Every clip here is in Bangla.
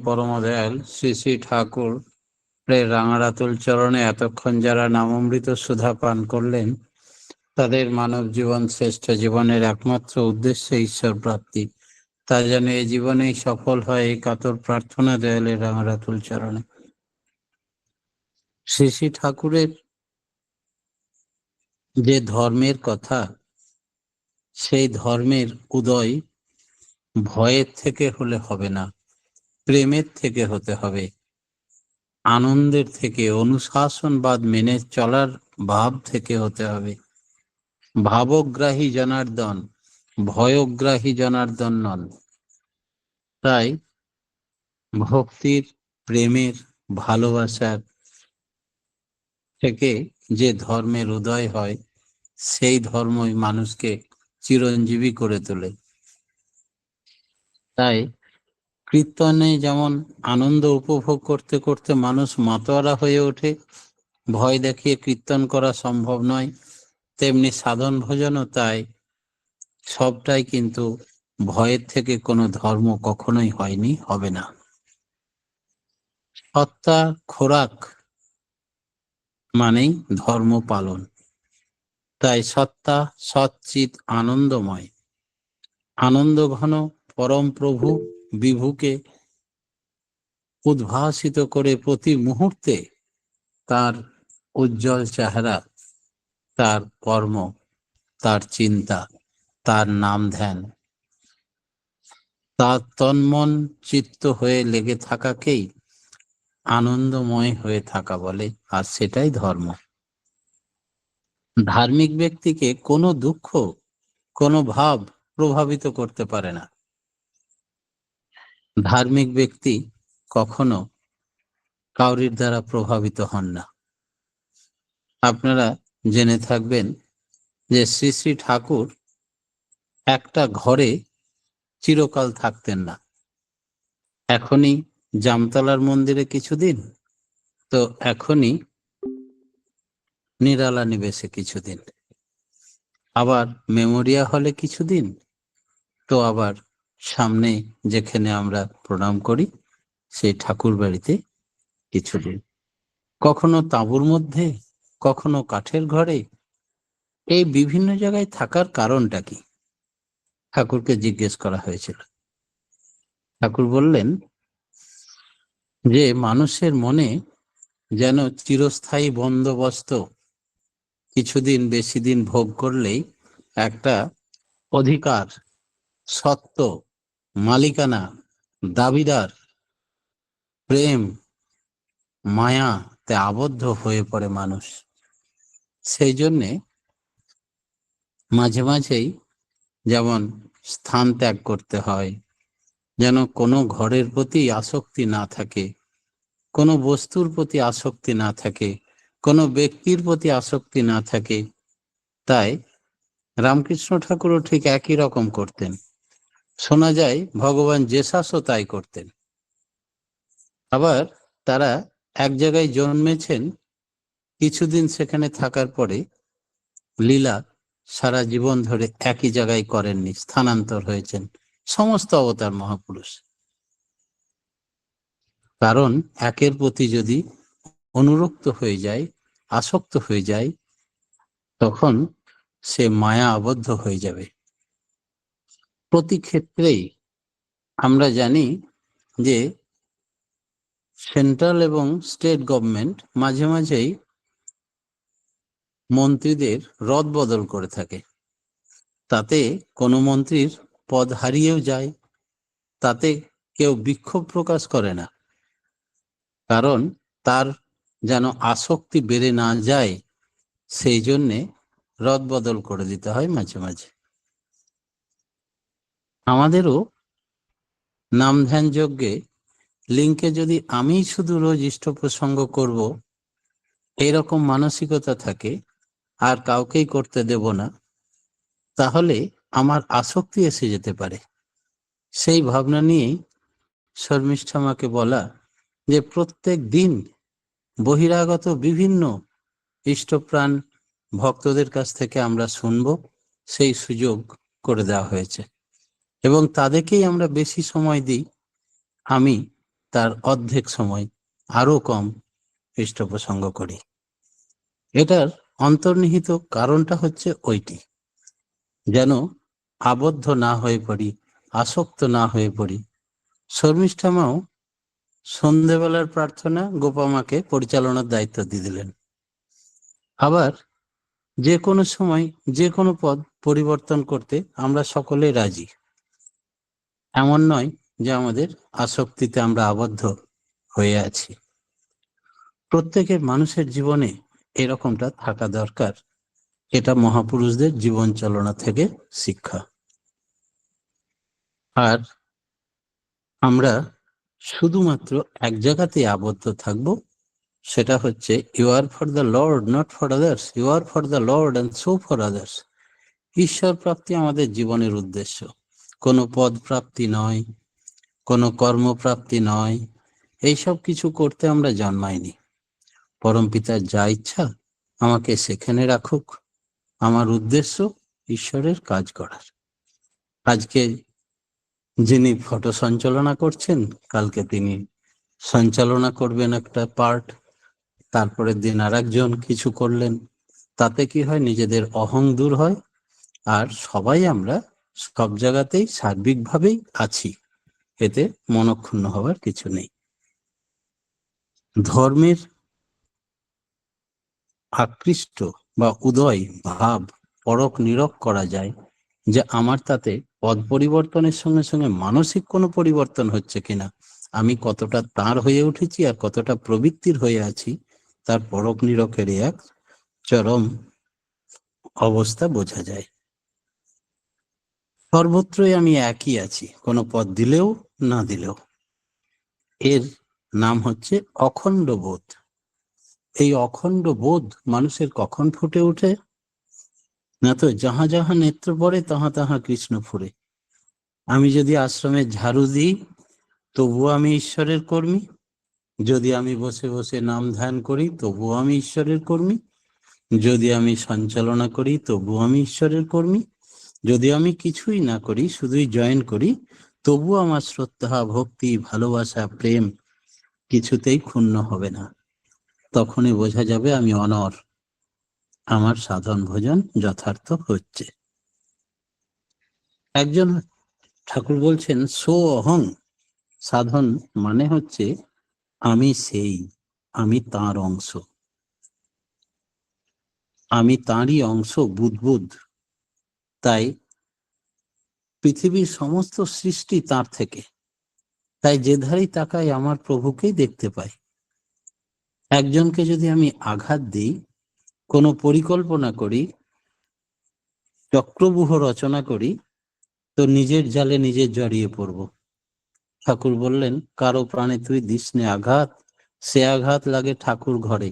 পরমদয়াল শ্রী শ্রী ঠাকুর রাঙারাতুল চরণে এতক্ষণ যারা নামামৃত সুধা পান করলেন, তাদের মানব জীবন শ্রেষ্ঠ জীবনের একমাত্র উদ্দেশ্য ঈশ্বর প্রাপ্তি। তা যেন এই জীবনেই সফল হয়, এই কাতর প্রার্থনা দয়ালের রাঙারাতুল চরণে। শ্রী শ্রী ঠাকুরের যে ধর্মের কথা, সেই ধর্মের উদয় ভয়ের থেকে হলে হবে না, প্রেমের থেকে হতে হবে, আনন্দের থেকে, অনুশাসনবাদ মেনে চলার ভাব থেকে হতে হবে। ভাবগ্রাহী জনার্দন, ভয়গ্রাহী জনার্দন নন। তাই ভক্তির, প্রেমের, ভালোবাসার থেকে যে ধর্মের উদয় হয়, সেই ধর্মই মানুষকে চিরঞ্জীবী করে তোলে। তাই কীর্তনে যেমন আনন্দ উপভোগ করতে করতে মানুষ মাতোয়ারা হয়ে ওঠে, ভয় দেখিয়ে কীর্তন করা সম্ভব নয়, তেমনি সাধন ভজনও তাই সবটাই কিন্তু ভয়ের থেকে কোনো ধর্ম কখনোই হয়নি, হবে না। সত্তা খোরাক মানেই ধর্ম পালন। তাই সত্তা সচ্চিৎ আনন্দময়, আনন্দ ঘন পরম প্রভু বিভুকে উদ্ভাসিত করে প্রতি মুহূর্তে তার উজ্জ্বল চেহারা, তার কর্ম, তার চিন্তা, তার নাম ধ্যান, তার তন্মন চিত্ত হয়ে লেগে থাকাকেই আনন্দময় হয়ে থাকা বলে, আর সেটাই ধর্ম। ধার্মিক ব্যক্তিকে কোনো দুঃখ, কোনো ভাব প্রভাবিত করতে পারে না। ধার্মিক ব্যক্তি কখনো কাউরির দ্বারা প্রভাবিত হন না। আপনারা জেনে থাকবেন যে শ্রী শ্রী ঠাকুর একটা ঘরে চিরকাল থাকতেন না। এখনই জামতলার মন্দিরে কিছুদিন, তো এখনই নিরালা নিবেশে কিছুদিন, আবার মেমোরিয়া হলে কিছুদিন, তো আবার সামনে যেখানে আমরা প্রণাম করি সেই ঠাকুর বাড়িতে কিছুদিন, কখনো তাঁবুর মধ্যে, কখনো কাঠের ঘরে। এই বিভিন্ন জায়গায় থাকার কারণটা কি ঠাকুরকে জিজ্ঞেস করা হয়েছিল। ঠাকুর বললেন যে মানুষের মনে যেন চিরস্থায়ী বন্দোবস্ত, কিছুদিন বেশি দিন ভোগ করলেই একটা অধিকার, সত্ত্ব, মালিকানা, দাবিদার, প্রেম, মায়াতে আবদ্ধ হয়ে পড়ে মানুষ। সেই জন্যে মাঝে মাঝেই যেমন স্থান ত্যাগ করতে হয়, যেন কোনো ঘরের প্রতি আসক্তি না থাকে, কোনো বস্তুর প্রতি আসক্তি না থাকে, কোনো ব্যক্তির প্রতি আসক্তি না থাকে। তাই রামকৃষ্ণ ঠাকুরও ঠিক একই রকম করতেন। শোনা যায় ভগবান জেসাসও তাই করতেন। আবার তারা এক জায়গায় জন্মেছেন, কিছুদিন সেখানে থাকার পরে লীলা সারা জীবন ধরে একই জায়গায় করেননি, স্থানান্তর হয়েছেন সমস্ত অবতার মহাপুরুষ। কারণ একের প্রতি যদি অনুরক্ত হয়ে যায়, আসক্ত হয়ে যায়, তখন সে মায়া আবদ্ধ হয়ে যাবে। প্রতি ক্ষেত্রেই আমরা জানি যে সেন্ট্রাল এবং স্টেট গভর্নমেন্ট মাঝে মাঝেই মন্ত্রীদের রদ বদল করে থাকে। তাতে কোনো মন্ত্রীর পদ হারিয়েও যায়, তাতে কেউ বিক্ষোভ প্রকাশ করে না, কারণ তার যেন আসক্তি বেড়ে না যায়, সেই জন্যে রদ বদল করে দিতে হয় মাঝে মাঝে। আমাদেরও নাম ধ্যান যজ্ঞে লিঙ্কে যদি আমি শুধু রোজ ইষ্ট প্রসঙ্গ করব এইরকম মানসিকতা থাকে, আর কাউকেই করতে দেব না, তাহলে আমার আসক্তি এসে যেতে পারে। সেই ভাবনা নিয়েই শর্মিষ্ঠা মাকে বলা যে প্রত্যেক দিন বহিরাগত বিভিন্ন ইষ্টপ্রাণ ভক্তদের কাছ থেকে আমরা শুনব, সেই সুযোগ করে দেওয়া হয়েছে এবং তাদেরকেই আমরা বেশি সময় দিই। আমি তার অর্ধেক সময় আরো কম পৃষ্ঠপ্রসঙ্গ করি। এটার অন্তর্নিহিত কারণটা হচ্ছে ওইটি, যেন আবদ্ধ না হয়ে পড়ি, আসক্ত না হয়ে পড়ি। শর্মিষ্ঠামাও সন্ধেবেলার প্রার্থনা গোপামাকে পরিচালনার দায়িত্ব দিয়ে দিলেন। আবার যে কোনো সময় যে কোনো পদ পরিবর্তন করতে আমরা সকলে রাজি। এমন নয় যে আমাদের আসক্তিতে আমরা আবদ্ধ হয়ে আছি। প্রত্যেকের মানুষের জীবনে এরকমটা থাকা দরকার। এটা মহাপুরুষদের জীবন চালনা থেকে শিক্ষা। আর আমরা শুধুমাত্র এক জায়গাতেই আবদ্ধ থাকব, সেটা হচ্ছে you are for the Lord, not for others. You are for the Lord and so for others. ঈশ্বর প্রাপ্তি আমাদের জীবনের উদ্দেশ্য, কোনো পদ প্রাপ্তি নয়, কোনো কর্মপ্রাপ্তি নয়। এইসব কিছু করতে আমরা জন্মাইনি। পরমপিতার যা ইচ্ছা আমাকে সেখানে রাখুক। আমার উদ্দেশ্য ঈশ্বরের কাজ করার। আজকে যিনি ফটো সঞ্চালনা করছেন, কালকে তিনি সঞ্চালনা করবেন একটা পার্ট, তারপরের দিন আর একজন কিছু করলেন। তাতে কি হয়, নিজেদের অহং দূর হয়, আর সবাই আমরা সব জায়গাতেই সার্বিকভাবেই আছি। এতে মনক্ষুণ্ণ হওয়ার কিছু নেই। ধর্মের আকৃষ্ট বা উদয় ভাব পরখ নিরখ করা যায় যে আমার তাতে পদ পরিবর্তনের সঙ্গে সঙ্গে মানসিক কোনো পরিবর্তন হচ্ছে কিনা, আমি কতটা তার হয়ে উঠেছি আর কতটা প্রবৃত্তির হয়ে আছি, তার পরখ নিরখের এক চরম অবস্থা বোঝা যায়। সর্বত্রই আমি একই আছি, কোনো পদ দিলেও না দিলেও। এর নাম হচ্ছে অখণ্ড বোধ। এই অখণ্ড বোধ মানুষের কখন ফুটে ওঠে? না তো যাহা যাহা নেত্র পড়ে তাহা তাহা কৃষ্ণ ফুরে। আমি যদি আশ্রমে ঝাড়ু দিই তবুও আমি ঈশ্বরের কর্মী, যদি আমি বসে বসে নাম ধ্যান করি তবুও আমি ঈশ্বরের কর্মী, যদি আমি সঞ্চালনা করি তবুও আমি ঈশ্বরের কর্মী, যদি আমি কিছুই না করি শুধুই জয়েন করি তবুও আমার শ্রদ্ধা, ভক্তি, ভালোবাসা, প্রেম কিছুতেই ক্ষুণ্ণ হবে না। তখনই বোঝা যাবে আমি অনর, আমার সাধন ভোজন যথার্থ হচ্ছে। একজন ঠাকুর বলছেন সো অহং। সাধন মানে হচ্ছে আমি সেই, আমি তার অংশ, আমি তাঁরই অংশ, বুদ্বুদ। তাই পৃথিবীর সমস্ত সৃষ্টি তার থেকে। তাই যে ধারেই তাকাই আমার প্রভুকেই দেখতে পাই। একজনকে যদি আমি আঘাত দিই, কোনো পরিকল্পনা করি, চক্রব্যূহ রচনা করি, তো নিজের জালে নিজে জড়িয়ে পড়ব। ঠাকুর বললেন কারো প্রাণে তুই দিস নে আঘাত, সে আঘাত লাগে ঠাকুর ঘরে।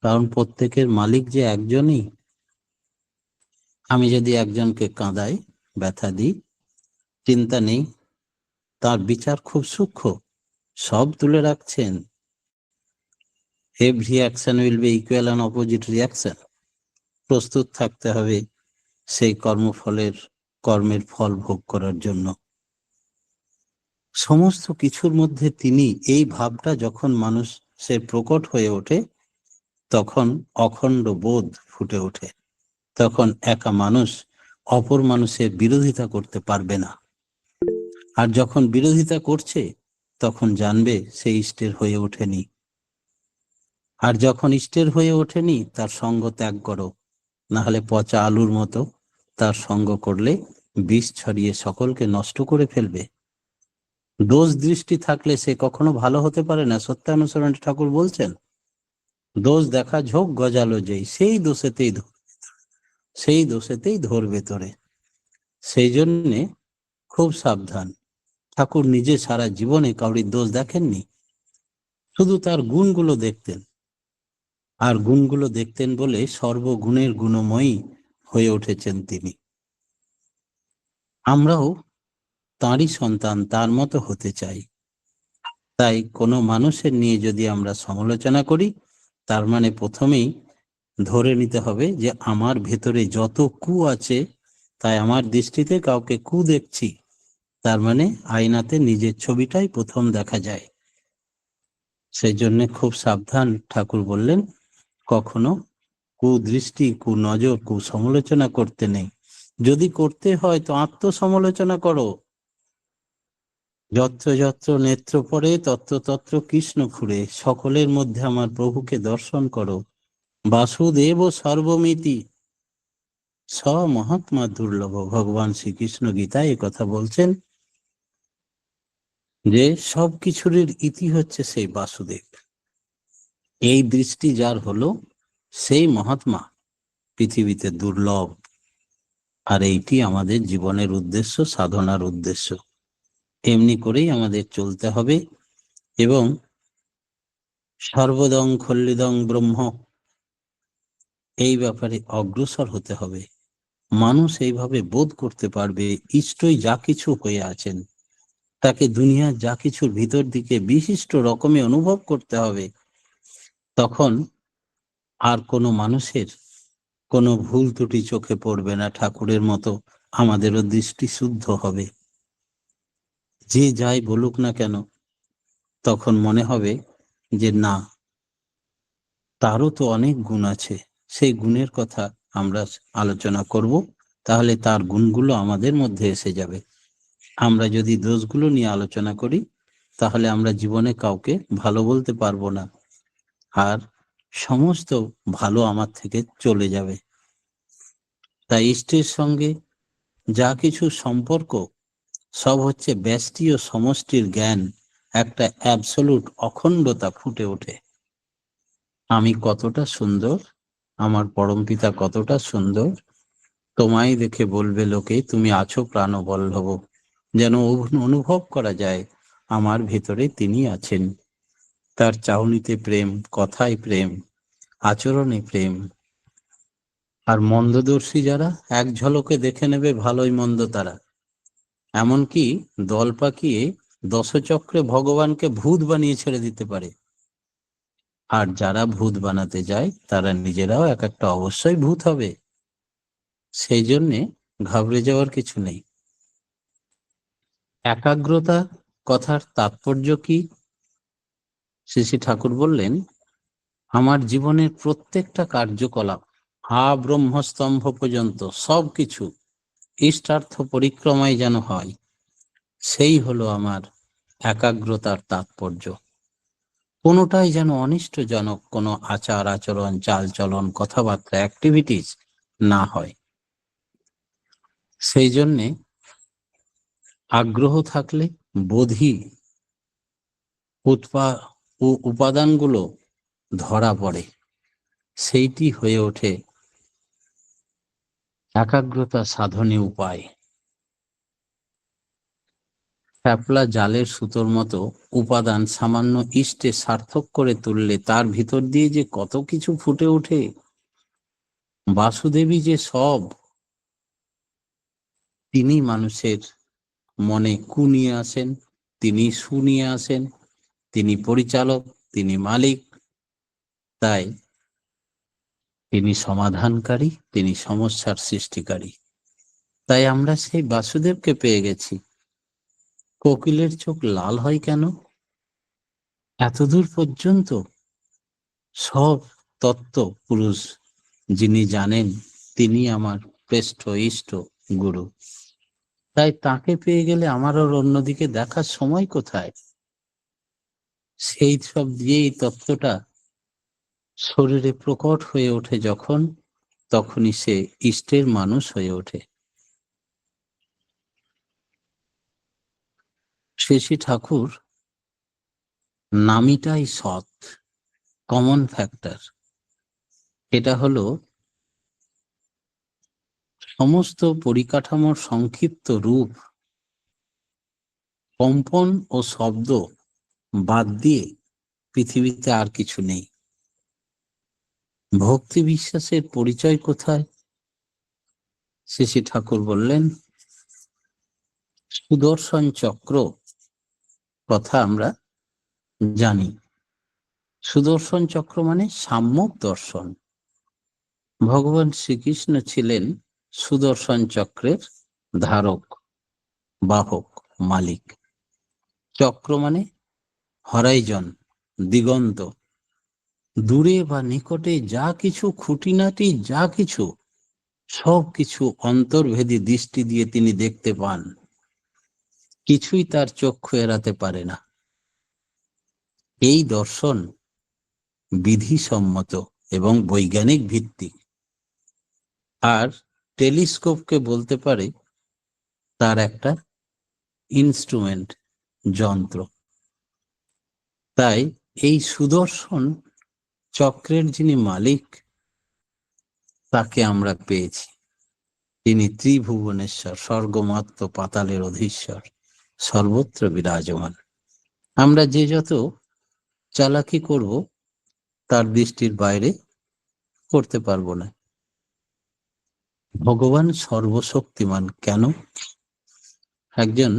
কারণ প্রত্যেকের মালিক যে একজনই। আমি যদি একজনকে কাঁদাই, ব্যথা দিই, চিন্তা নেই, তার বিচার খুব সূক্ষ্ম, সব তুলে রাখছেন। Every action will be equal and opposite reaction. প্রস্তুত থাকতে হবে সেই কর্মের ফল ভোগ করার জন্য। সমস্ত কিছুর মধ্যে তিনি, এই ভাবটা যখন মানুষের প্রকট হয়ে ওঠে তখন অখণ্ড বোধ ফুটে ওঠে। তখন একা মানুষ অপর মানুষের বিরোধিতা করতে পারবে না। আর যখন বিরোধিতা করছে তখন জানবে সে ইষ্টের হয়ে ওঠেনি। আর যখন ইষ্টের হয়ে ওঠেনি তার সঙ্গ ত্যাগ করো, না হলে পচা আলুর মতো তার সঙ্গ করলে বিষ ছড়িয়ে সকলকে নষ্ট করে ফেলবে। দোষ দৃষ্টি থাকলে সে কখনো ভালো হতে পারে না। সত্যানুসরণ ঠাকুর বলছেন দোষ দেখা ঝোঁক গজালো যেই, সেই দোষেতেই ধরবে তোরে। সেই জন্যে খুব সাবধান। ঠাকুর নিজে সারা জীবনে কাউরির দোষ দেখেননি, শুধু তার গুণগুলো দেখতেন। আর গুণগুলো দেখতেন বলে সর্বগুণের গুণময়ী হয়ে উঠেছেন তিনি। আমরাও তাঁরই সন্তান, তার মতো হতে চাই। তাই কোনো মানুষের নিয়ে যদি আমরা সমালোচনা করি, তার মানে প্রথমেই ধরে নিতে হবে যে আমার ভেতরে যত কু আছে, তাই আমার দৃষ্টিতে কাউকে কু দেখছি, তার মানে আয়নাতে নিজের ছবিটাই প্রথম দেখা যায়। সেই জন্য খুব সাবধান, ঠাকুর বললেন কখনো কুদৃষ্টি, কুনজর, কুসমালোচনা করতে নেই। যদি করতে হয় তো আত্মসমালোচনা করো। যত্র যত্র নেত্র পড়ে তত্র তত্র কৃষ্ণ ফুরে, সকলের মধ্যে আমার প্রভুকে দর্শন করো। বাসুদেব সর্বমিতি স মহাত্মা দুর্লভ। ভগবান শ্রীকৃষ্ণ গীতায় কথা বলছেন যে সব কিছুর ইতি হচ্ছে সেই বাসুদেব। এই দৃষ্টি যার হলো সেই মহাত্মা পৃথিবীতে দুর্লভ। আর এইটি আমাদের জীবনের উদ্দেশ্য, সাধনার উদ্দেশ্য। এমনি করেই আমাদের চলতে হবে এবং সর্বদং খল্লিদং ব্রহ্ম, এই ব্যাপারে অগ্রসর হতে হবে। মানুষ এইভাবে বোধ করতে পারবে ইষ্টই যা কিছু হয়ে আছেন, তাকে দুনিয়ার যা কিছুর ভিতর দিকে বিশিষ্ট রকমে অনুভব করতে হবে। তখন আর কোনো মানুষের কোনো ভুল ত্রুটি চোখে পড়বে না, ঠাকুরের মতো আমাদেরও দৃষ্টি শুদ্ধ হবে। যে যাই বলুক না কেন, তখন মনে হবে যে না, তারও তো অনেক গুণ আছে, সেই গুণের কথা আমরা আলোচনা করব, তাহলে তার গুণগুলো আমাদের মধ্যে এসে যাবে। আমরা যদি দোষগুলো নিয়ে আলোচনা করি তাহলে আমরা জীবনে কাউকে ভালো বলতে পারবো না, আর সমস্ত ভালো আমার থেকে চলে যাবে। তাই ইষ্টের সঙ্গে যা কিছু সম্পর্ক সব হচ্ছে ব্যষ্টি ও সমষ্টির জ্ঞান, একটা অ্যাবসলিউট অখণ্ডতা ফুটে ওঠে। আমি কতটা সুন্দর, আমার পরমপিতা কতটা সুন্দর, তোমায় দেখে বলবে লোকে তুমি আছো প্রাণবল্লভ। যেন অনুভব করা যায় আমার ভেতরে তিনি আছেন। তার চাউনিতে প্রেম, কথায় প্রেম, আচরণে প্রেম। আর মন্দদর্শী যারা এক ঝলকে দেখে নেবে ভালোই মন্দ তারা, এমনকি দল পাকিয়ে দশচক্রে ভগবানকে ভূত বানিয়ে ছেড়ে দিতে পারে। আর যারা ভূত বানাতে যায় তারা নিজেরাও এক একটা অবশ্যই ভূত হবে। সেই জন্যে ঘাবড়ে যাওয়ার কিছু নেই। একাগ্রতা কথার তাৎপর্য কি? শ্রী ঠাকুর বললেন, আমার জীবনের প্রত্যেকটা কার্যকলাপ ব্রহ্মস্তম্ভ পর্যন্ত সবকিছু ইষ্টার্থ পরিক্রমায় যেন হয়, সেই হলো আমার একাগ্রতার তাৎপর্য। কোনোটাই যেন অনিষ্টজনক কোনো আচার আচরণ, চাল চলন, কথাবার্তা, অ্যাক্টিভিটিস না হয়। সেই জন্যে আগ্রহ থাকলে বোধি উপাদানগুলো ধরা পড়ে, সেইটি হয়ে ওঠে একাগ্রতা সাধনে উপায়। শ্যাপলা জালের সুতোর মতো উপাদান সামান্য ইষ্টে সার্থক করে তুললে তার ভিতর দিয়ে যে কত কিছু ফুটে ওঠে। বাসুদেবী যে সব, তিনি মানুষের মনে কু নিয়ে আসেন, তিনি সু নিয়ে আসেন, তিনি পরিচালক, তিনি মালিক, তাই তিনি সমাধানকারী, তিনি সমস্যার সৃষ্টিকারী। তাই আমরা সেই বাসুদেবকে পেয়ে গেছি। কোকিলের চোখ লাল হয় কেন? এতদূর পর্যন্ত সব তত্ত্ব পুরুষ যিনি জানেন, তিনি আমার শ্রেষ্ঠ ইষ্ট গুরু। তাই তাকে পেয়ে গেলে আমার আর অন্যদিকে দেখার সময় কোথায়? সেই সব দিয়ে এই তত্ত্বটা শরীরে প্রকট হয়ে ওঠে যখন, তখনই সে ইষ্টের মানুষ হয়ে ওঠে। শ্রী ঠাকুর নামিটাই সৎ, কমন ফ্যাক্টর। এটা হলো সমস্ত পরিকাঠামোর সংক্ষিপ্ত রূপ। কম্পন ও শব্দ বাদ দিয়ে পৃথিবীতে আর কিছু নেই। ভক্তি বিশ্বাসের পরিচয় কোথায়? শ্রী ঠাকুর বললেন, সুদর্শন চক্র কথা আমরা জানি। সুদর্শন চক্র মানে সাম্যক দর্শন। ভগবান শ্রীকৃষ্ণ ছিলেন সুদর্শন চক্রের ধারক, বাহক। মালিক। চক্র মানে হরাইজন, দিগন্ত, দূরে বা নিকটে যা কিছু খুঁটিনাটি, যা কিছু, সব কিছু অন্তর্ভেদী দৃষ্টি দিয়ে তিনি দেখতে পান। কিছুই তার চক্ষু এড়াতে পারে না। এই দর্শন বিধিসম্মত এবং বৈজ্ঞানিক ভিত্তিক। আর টেলিস্কোপকে বলতে পারে তার একটা ইনস্ট্রুমেন্ট, যন্ত্র। তাই এই সুদর্শন চক্রের যিনি মালিক, তাকে আমরা পেয়েছি। তিনি ত্রিভুবনেশ্বর, স্বর্গমাত্র পাতালের অধীশ্বর, সর্বত্র বিরাজমান। আমরা যে যত চালাকি করব তার দৃষ্টির বাইরে করতে পারবো না। ভগবান সর্বশক্তিমান কেন? একজন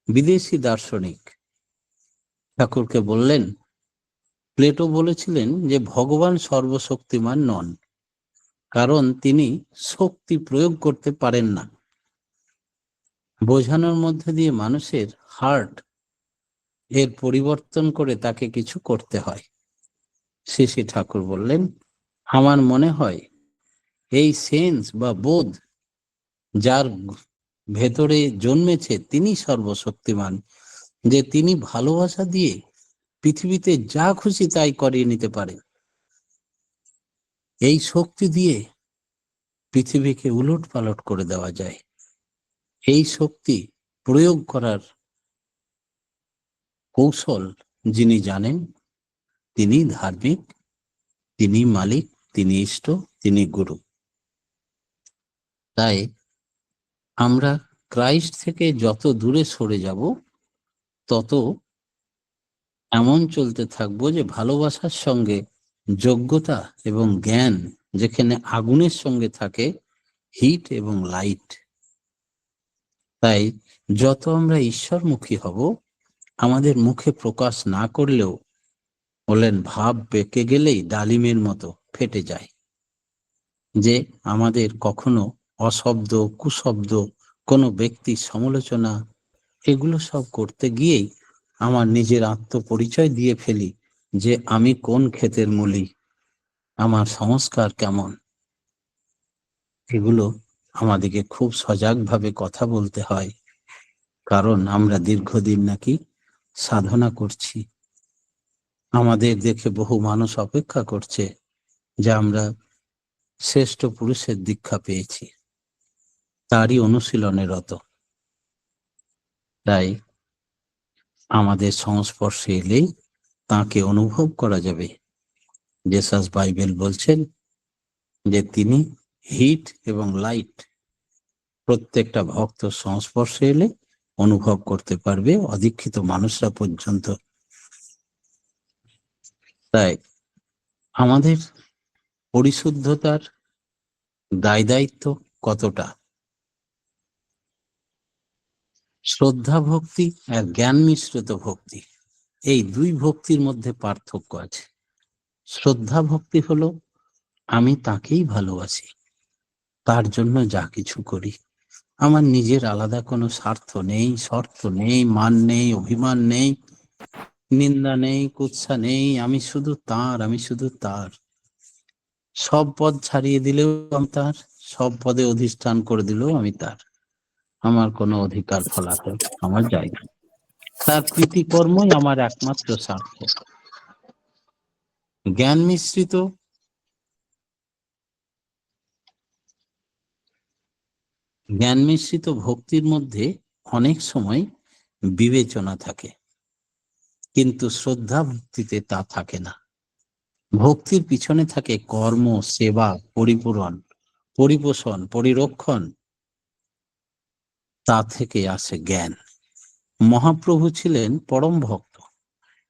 বিদেশি দার্শনিক ঠাকুরকে বললেন, প্লেটো বলেছিলেন যে ভগবান সর্বশক্তিমান নন, কারণ তিনি শক্তি প্রয়োগ করতে পারেন না। বোঝানোর মধ্যে দিয়ে মানুষের হার্ট এর পরিবর্তন করে তাকে কিছু করতে হয়। শ্রী ঠাকুর বললেন, আমার মনে হয় এই সেন্স বা বোধ যার ভেতরে জন্মেছে তিনি সর্বশক্তিমান, যে তিনি ভালোবাসা দিয়ে পৃথিবীতে যা খুশি তাই করিয়ে নিতে পারে। এই শক্তি দিয়ে পৃথিবীকে উলট পালট করে দেওয়া যায়। এই শক্তি প্রয়োগ করার কৌশল যিনি জানেন, তিনি ধার্মিক, তিনি মালিক, তিনি ইষ্ট, তিনি গুরু। তাই আমরা ক্রাইস্ট থেকে যত দূরে সরে যাব, তত এমন চলতে থাকবো যে ভালোবাসার সঙ্গে যোগ্যতা এবং জ্ঞান যেখানে আগুনের সঙ্গে থাকে, হিট এবং লাইট। তাই যত আমরা ঈশ্বরমুখী হব, আমাদের মুখে প্রকাশ না করলেও বলেন ভাব পেকে গেলেই ডালিমের মতো ফেটে যায়। যে আমাদের কখনো অশব্দ, কুশব্দ, কোনো ব্যক্তির সমালোচনা, এগুলো সব করতে গিয়েই আমার নিজের আত্মপরিচয় দিয়ে ফেলি যে আমি কোন ক্ষেতের মূলি, আমার সংস্কার কেমন। এগুলো আমাদেরকে খুব সজাগভাবে কথা বলতে হয়, কারণ আমরা দীর্ঘদিন নাকি সাধনা করছি। আমাদের দেখে বহু মানুষ অপেক্ষা করছে যে আমরা শ্রেষ্ঠ পুরুষের দীক্ষা পেয়েছি, তারই অনুশীলনে রত। তাই আমাদের সংস্পর্শে এলেই তাকে অনুভব করা যাবে। জেসাস বাইবেল বলছেন যে তিনি হিট এবং লাইট। প্রত্যেকটা ভক্ত সংস্পর্শে এলে অনুভব করতে পারবে, অদীক্ষিত মানুষরা পর্যন্ত। তাই আমাদের পরিশুদ্ধতার দায় দায়িত্ব কতটা? শ্রদ্ধা ভক্তি আর জ্ঞান মিশ্রিত ভক্তি, এই দুই ভক্তির মধ্যে পার্থক্য আছে। শ্রদ্ধা ভক্তি হলো আমি তাকেই ভালোবাসি, তার জন্য যা কিছু করি। আমার নিজের আলাদা কোনো স্বার্থ নেই, শর্ত নেই, মান নেই, অভিমান নেই, নিন্দা নেই, কুৎসা নেই। আমি শুধু তার, আমি শুধু তার। সব পদ ছাড়িয়ে দিলেও আমি তার, সব পদে অধিষ্ঠান করে দিলেও আমি তার। আমার কোনো অধিকার ফলাতে আমার জায়গা। তার কৃতিকর্মই আমার একমাত্র স্বার্থ। জ্ঞান মিশ্রিত ভক্তির মধ্যে অনেক সময় বিবেচনা থাকে, কিন্তু শ্রদ্ধা ভক্তিতে তা থাকে না। ভক্তির পিছনে থাকে কর্ম, সেবা, পরিপূরণ, পরিপোষণ, পরিরক্ষণ। তা থেকে আসে জ্ঞান। মহাপ্রভু ছিলেন পরম ভক্ত,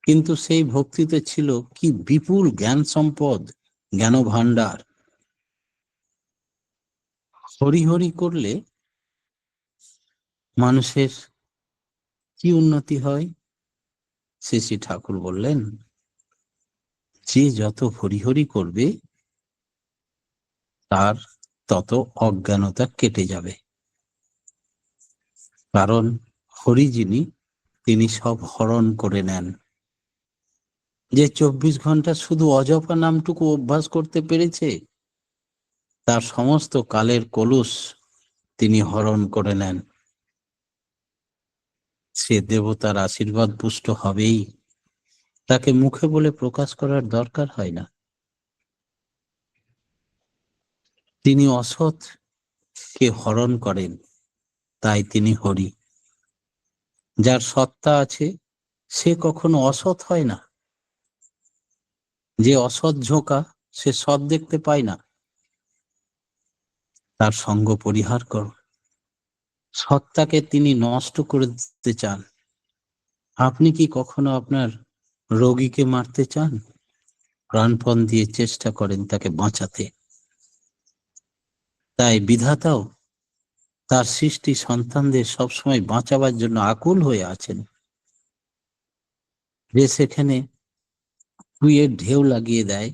কিন্তু সেই ভক্তিতে ছিল কি বিপুল জ্ঞান সম্পদ, জ্ঞান ভান্ডার। হরি হরি করলে মানুষের কি উন্নতি হয়? শ্রী ঠাকুর বললেন, যে যত হরি হরি করবে তার তত অজ্ঞানতা কেটে যাবে। কারণ হরি যিনি, তিনি সব হরণ করে নেন। যে 24 ঘন্টা শুধু অজপা নামটুকু অভ্যাস করতে পেরেছে, তার সমস্ত কালের কলুষ তিনি হরণ করে নেন। সে দেবতার আশীর্বাদ পুষ্ট হবেই, তাকে মুখে বলে প্রকাশ করার দরকার হয় না। তিনি অসৎ কে হরণ করেন, তাই তিনি হরি। যার সত্তা আছে সে কখনো অসৎ হয় না। যে অসৎ ঝোঁকা, সে সৎ দেখতে পায় না। তার সঙ্গ পরিহার করো। সত্তাকে তিনি নষ্ট করে দিতে চান। আপনি কি কখনো আপনার রোগীকে মারতে চান? প্রাণপণ দিয়ে চেষ্টা করেন তাকে বাঁচাতে। তাই বিধাতাও তার সৃষ্টি সন্তানদের সবসময় বাঁচাবার জন্য আকুল হয়ে আছেন। যে সেখানে কুয়ের ঢেউ লাগিয়ে দেয়,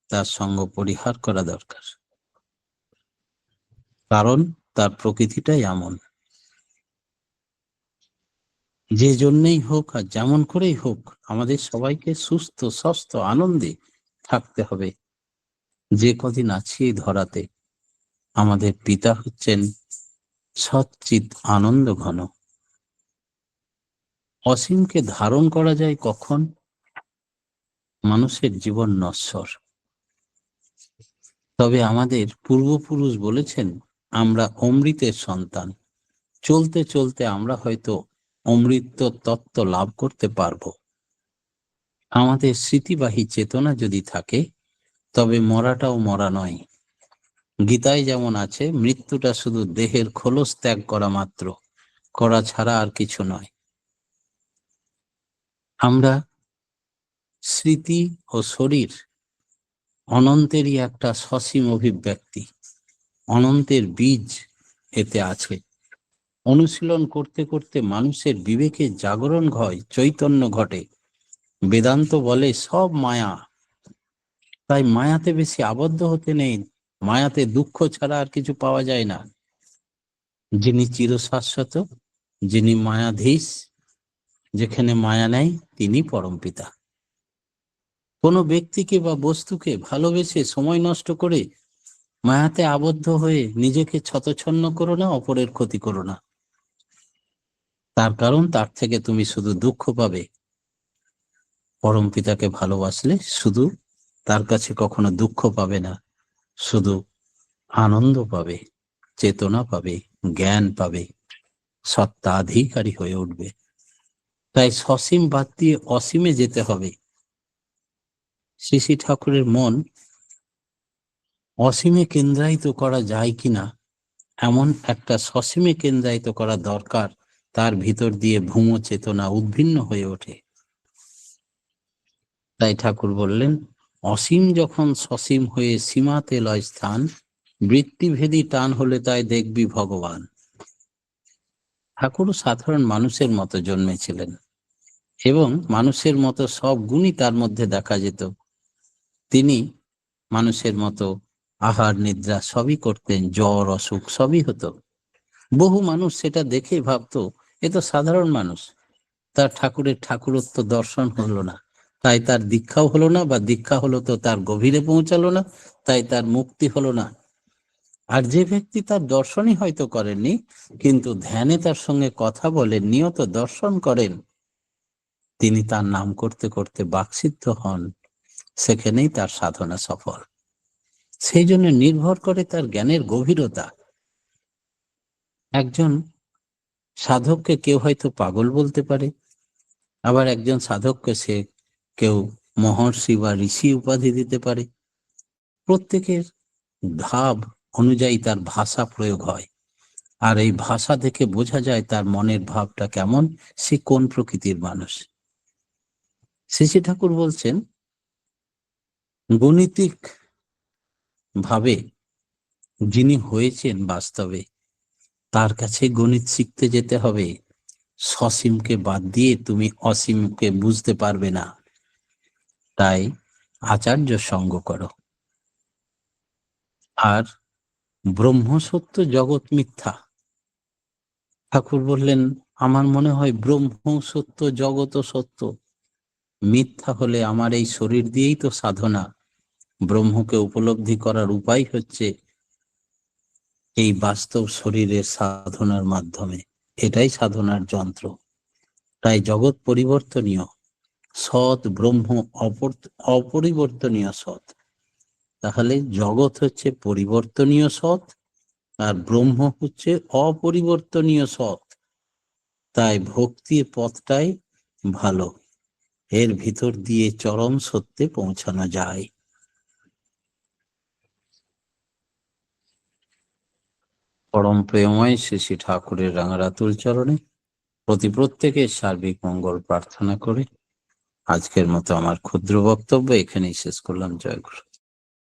তার সঙ্গ পরিহার করা দরকার। কারণ তার প্রকৃতিটাই এমন। যে জন্যই হোক আর যেমন করেই হোক, আমাদের সবাইকে সুস্থ স্বাস্থ্য আনন্দে থাকতে হবে। যে কদিন আছি এই ধরাতে, আমাদের পিতা হচ্ছেন সচ্চিৎ আনন্দ ঘন। অসীমকে ধারণ করা যায় কখন? মানুষের জীবন নশ্বর। তবে আমাদের পূর্বপুরুষ বলেছেন, আমরা অমৃতের সন্তান। চলতে চলতে আমরা হয়তো অমৃত তত্ত্ব লাভ করতে পারবো। আমাদের স্মৃতিবাহী চেতনা যদি থাকে, তবে মরাটাও মরা নয়। গীতায় যেমন আছে, মৃত্যুটা শুধু দেহের খোলস ত্যাগ করা মাত্র, করা ছাড়া আর কিছু নয়। আমরা স্মৃতি ও শরীর অনন্তেরই একটা সসীম অভিব্যক্তি। অনন্তের বীজ এতে আছে। অনুশীলন করতে করতে মানুষের বিবেকের জাগরণ হয়, চৈতন্য ঘটে। বেদান্ত বলে সব মায়া। তাই মায়াতে বেশি আবদ্ধ হতে নেই। মায়াতে দুঃখ ছাড়া আর কিছু পাওয়া যায় না। যিনি চিরশাশ্বত, যিনি মায়াধীশ, যেখানে মায়া নেই, তিনি পরমপিতা। কোনো ব্যক্তিকে বা বস্তুকে ভালোবেসে সময় নষ্ট করে মায়াতে আবদ্ধ হয়ে নিজেকে ছতছন্ন করো না, অপরের ক্ষতি করো না। তার কারণ তার থেকে তুমি শুধু দুঃখ পাবে। পরম পিতাকে ভালোবাসলে শুধু তার কাছে কখনো দুঃখ পাবে না, শুধু আনন্দ পাবে, চেতনা পাবে, জ্ঞান পাবে, সত্তাধিকারী হয়ে উঠবে। তাই সসীম বাদ দিয়ে অসীমে যেতে হবে। শ্রী শ্রী ঠাকুরের মন অসীমে কেন্দ্রায়িত করা যায় কিনা, এমন একটা সসীমে কেন্দ্রায়িত করা দরকার। তার ভিতর দিয়ে ভূম চেতনা উদ্ভিন্ন হয়ে ওঠে। তাই ঠাকুর বললেন, অসীম যখন সসীম হয়ে সীমাতে লয় স্থান, বৃত্তিভেদী টান হলে তাই দেখবি ভগবান। ঠাকুরও সাধারণ মানুষের মতো জন্মেছিলেন এবং মানুষের মতো সব গুণই তার মধ্যে দেখা যেত। তিনি মানুষের মতো আহার নিদ্রা সবই করতেন, জ্বর অসুখ সবই হতো। বহু মানুষ সেটা দেখে ভাবতো এ তো সাধারণ মানুষ, তার ঠাকুরের ঠাকুরত্ব দর্শন হলো না, তাই তার দীক্ষাও হলো না, বা দীক্ষা হলো তো তার গভীরে পৌঁছালো না, তাই তার মুক্তি হলো না। আর যে ব্যক্তি তার দর্শনই হয়তো করেননি, কিন্তু ধ্যানে তার সঙ্গে কথা বলেন, নিয়ত দর্শন করেন, তিনি তার নাম করতে করতে বাকসিদ্ধ হন। সেখানেই তার সাধনা সফল। সেই জন্য নির্ভর করে তার জ্ঞানের গভীরতা। একজন সাধককে কেউ হয়তো পাগল বলতে পারে, আবার একজন সাধককে কেউ মহর্ষি বা ঋষি উপাধি দিতে পারে। প্রত্যেকের ভাব অনুযায়ী তার ভাষা প্রয়োগ হয়, আর এই ভাষা দেখে বোঝা যায় তার মনের ভাবটা কেমন, সে কোন প্রকৃতির মানুষ। শ্রী শ্রী ঠাকুর বলছেন, গণিতিক ভাবে যিনি হয়েছেন বাস্তবে, তার কাছে গণিত শিখতে যেতে হবে। সসীমকে বাদ দিয়ে তুমি অসীমকে বুঝতে পারবে না। তাই আচার্য সঙ্গ করো। আর ব্রহ্ম সত্য, জগৎ মিথ্যা। ঠাকুর বললেন, আমার মনে হয় ব্রহ্ম সত্য, জগৎ সত্য। মিথ্যা হলে আমার এই শরীর দিয়েই তো সাধনা। ব্রহ্মকে উপলব্ধি করার উপায় হচ্ছে এই বাস্তব শরীরের সাধনার মাধ্যমে। এটাই সাধনার যন্ত্র। তাই জগৎ পরিবর্তনীয়, সৎ ব্রহ্ম অপরিবর্তনীয় সৎ। তাহলে জগৎ হচ্ছে পরিবর্তনীয় সৎ, আর ব্রহ্ম হচ্ছে অপরিবর্তনীয় সৎ। তাই ভক্তির পথটাই ভালো, এর ভিতর দিয়ে চরম সত্যে পৌঁছানো যায়। পরম প্রেমময় শ্রী শ্রী ঠাকুরের রাঙারাতুল চরণে প্রত্যেকের সার্বিক মঙ্গল প্রার্থনা করে আজকের মতো আমার ক্ষুদ্র বক্তব্য এখানেই শেষ করলাম। জয় গুরু।